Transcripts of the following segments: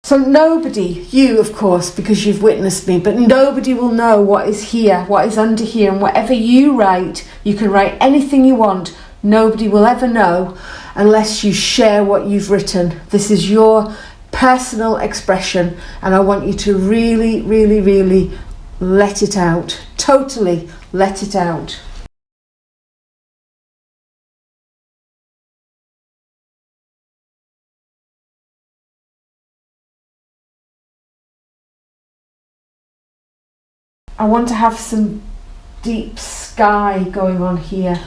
So nobody, you of course, because you've witnessed me, but nobody will know what is here, what is under here, and whatever you write, you can write anything you want. Nobody will ever know unless you share what you've written. This is your personal expression, and I want you to really, really, really let it out. Totally let it out. I want to have some deep sky going on here.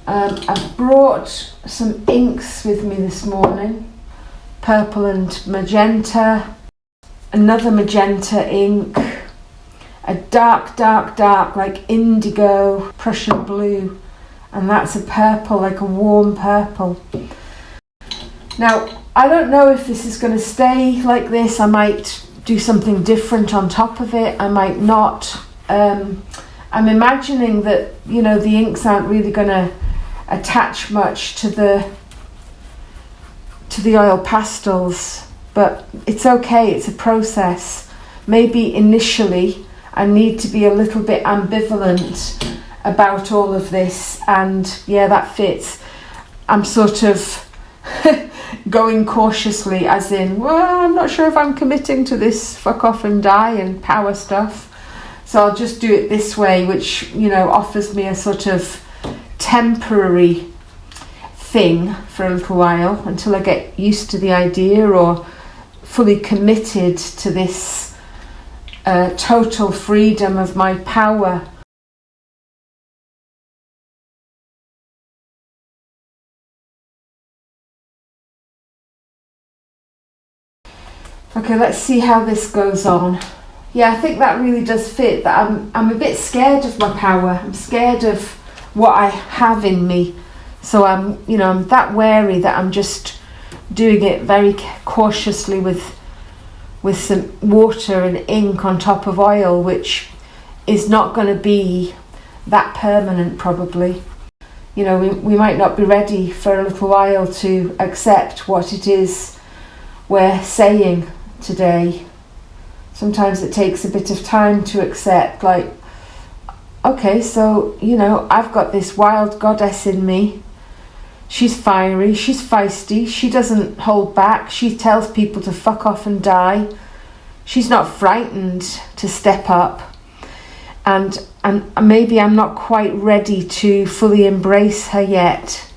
I've brought some inks with me this morning. Purple and magenta. Another magenta ink. A dark like indigo Prussian blue. And that's a purple, like a warm purple. Now, I don't know if this is going to stay like this. I might do something different on top of it. I might not. I'm imagining that, you know, the inks aren't really going to attach much to the oil pastels, but it's okay. It's a process. Maybe initially I need to be a little bit ambivalent about all of this, and yeah, that fits. I'm sort of going cautiously, as in, well, I'm not sure if I'm committing to this fuck off and die and power stuff. So I'll just do it this way, which, you know, offers me a sort of temporary thing for a little while until I get used to the idea or fully committed to this total freedom of my power. Okay, let's see how this goes on. Yeah, I think that really does fit. That I'm a bit scared of my power. I'm scared of what I have in me. So I'm that wary that I'm just doing it very cautiously with some water and ink on top of oil, which is not going to be that permanent probably. You know, we might not be ready for a little while to accept what it is we're saying today. Sometimes it takes a bit of time to accept, like, okay, so, you know, I've got this wild goddess in me. She's fiery, she's feisty, she doesn't hold back, she tells people to fuck off and die. She's not frightened to step up. And maybe I'm not quite ready to fully embrace her yet.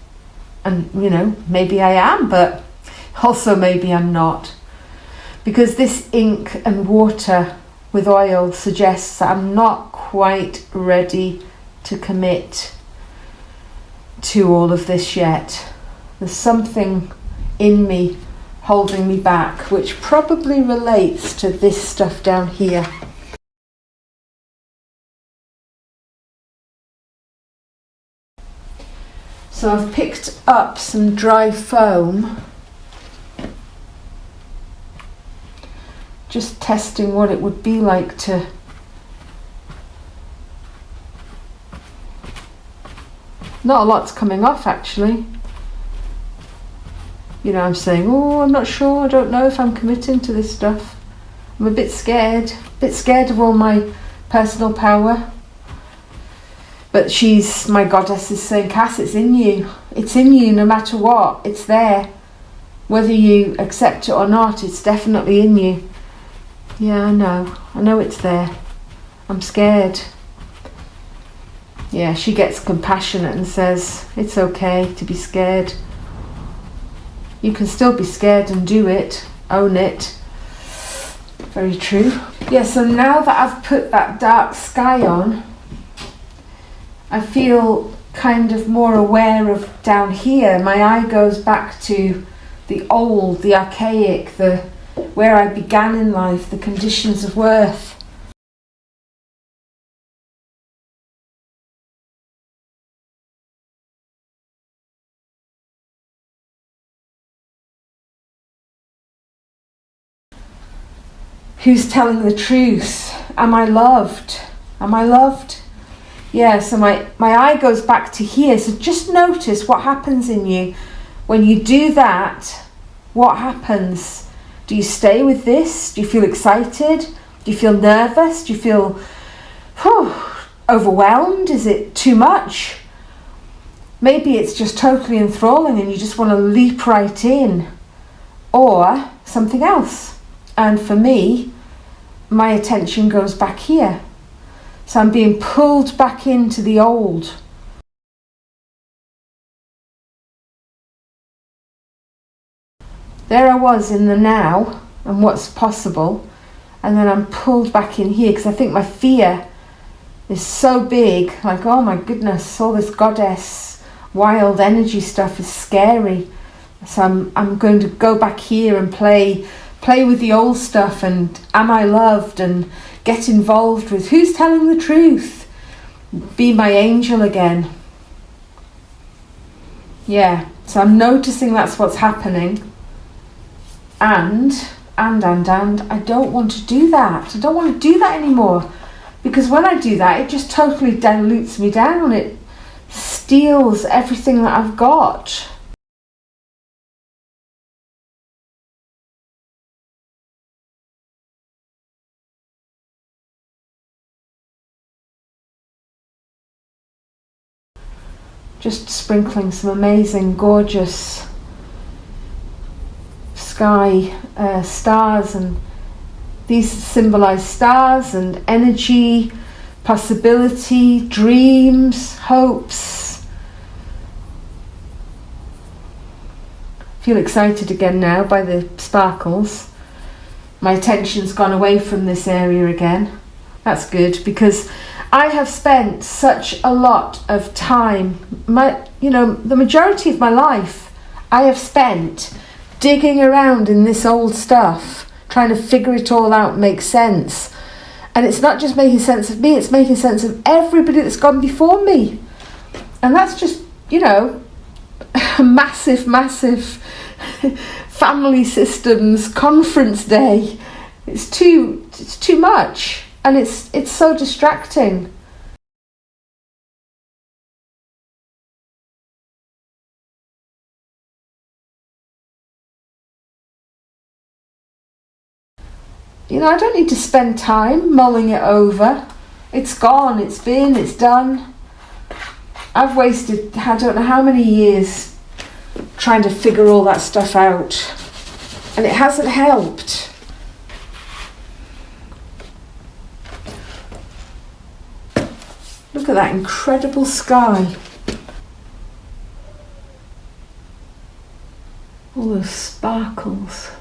And, you know, maybe I am, but also maybe I'm not. Because this ink and water with oil suggests that I'm not quite ready to commit to all of this yet. There's something in me holding me back, which probably relates to this stuff down here. So I've picked up some dry foam, just testing what it would be like to not a lot's coming off actually. You know, I'm saying, oh, I'm not sure, I don't know if I'm committing to this stuff. I'm a bit scared of all my personal power. But my goddess is saying, Cass, it's in you. It's in you no matter what. It's there. Whether you accept it or not, it's definitely in you. Yeah, I know it's there. I'm scared. Yeah, she gets compassionate and says, it's okay to be scared. You can still be scared and do it. Own it. Very true. Yeah, so now that I've put that dark sky on, I feel kind of more aware of down here. My eye goes back to the old, the archaic, where I began in life, the conditions of worth. Who's telling the truth? Am I loved? Am I loved? Yeah, so my eye goes back to here. So just notice what happens in you when you do that. What happens? Do you stay with this? Do you feel excited? Do you feel nervous? Do you feel overwhelmed? Is it too much? Maybe it's just totally enthralling and you just want to leap right in. Or something else. And for me, my attention goes back here. So I'm being pulled back into the old. There I was in the now and what's possible, and then I'm pulled back in here because I think my fear is so big, like, oh my goodness, all this goddess wild energy stuff is scary. So I'm going to go back here and play with the old stuff, and am I loved, and get involved with who's telling the truth, be my angel again. Yeah, so I'm noticing that's what's happening. And I don't want to do that. I don't want to do that anymore. Because when I do that, it just totally dilutes me down. It steals everything that I've got. Just sprinkling some amazing, gorgeous sky stars, and these symbolize stars and energy, possibility, dreams, hopes. Feel excited again now by the sparkles. My attention's gone away from this area again. That's good, because I have spent such a lot of time, the majority of my life I have spent digging around in this old stuff, trying to figure it all out, make sense. And it's not just making sense of me, it's making sense of everybody that's gone before me. And that's just, a massive family systems conference day. It's too much, and it's so distracting. I don't need to spend time mulling it over. It's gone, it's been, it's done. I've wasted I don't know how many years trying to figure all that stuff out, and it hasn't helped. Look at that incredible sky. All those sparkles,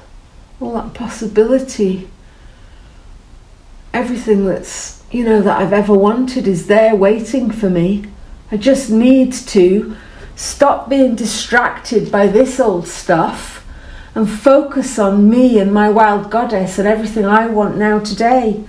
all that possibility. Everything that's, that I've ever wanted is there waiting for me. I just need to stop being distracted by this old stuff and focus on me and my wild goddess and everything I want now today.